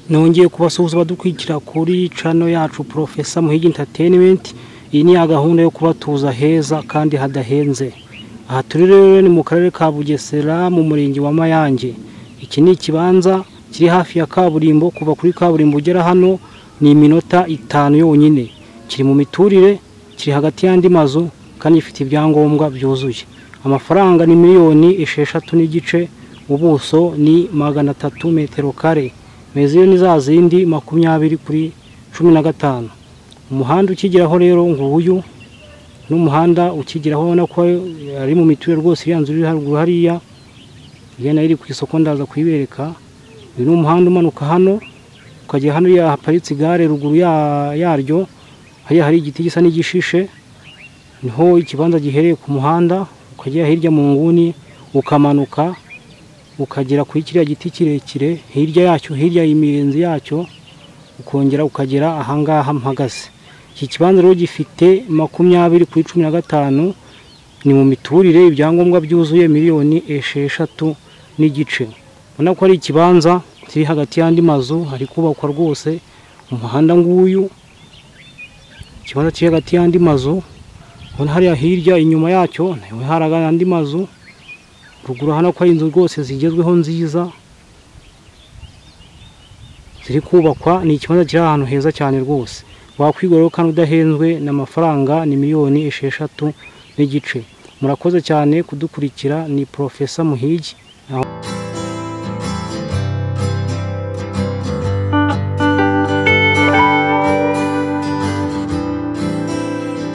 nongeye kubasuhuza badukwikira kuri channel yacu Professor Muhigi Entertainment. Iyi ni gahunda yo kubatuza heza kandi hadahenze. Aha turi rero ni mu karere ka Bugesera mu murenge wa Mayange. Iki ni ikibanza kiri hafi ya kaburimbo, kuva kuri kaburimbo ugera hano ni iminota 5 yonyine. Kiri mu miturire, kiri hagati y'andi mazu kandi ifite ibyangombwa byuzuye. Amafaranga ni miliyoni 6 n'igice, ubuso ni 300 metero kare. Meziyo ni za zindi 20 kuri 15. Umuhanda ukigeraho rero nguyu n'umuhanda ukigeraho nako ari mu miturire rwose yanzu iri haruguru hariya yena iri ku isoko ndaza kwibereka. Uyu umuhanda umanuka hano ukajya hano ya haparitse igare ruguru yaryo, hari igiti gisa n'igishishe, niho ikibanza gihereye ku muhanda. Ukajya hirya mu nguni ukamanuka ukagera kuri kiriya giti kirekire, hirya yacyo, hirya y'imirenzi yacyo, ukongera ukagera ahangaha mpagaze. Iki kibanza rero gifite 20 kuri 15, ni mu miturire, ibyangombwa byuzuye miliyoni 6 n'igice. Ubona ko ari ikibanza kiri hagati y'andi mazu, hari kubakwa rwose. Umuhanda nguyu, ikibanza kiri hagati y'andi mazu, ubona hariya hirya inyuma yacyo naho haraga andi mazu. Ruguru hano ko inzu rwose zigezweho nziza ziri kubakwa. Ni ikibanza kiri ahantu heza cyane rwose, wakwigorora kandi udahenzwe. N'amafaranga ni miliyoni 6 n'igice. Murakoze cyane kudukurikira. Ni Professor Muhigi.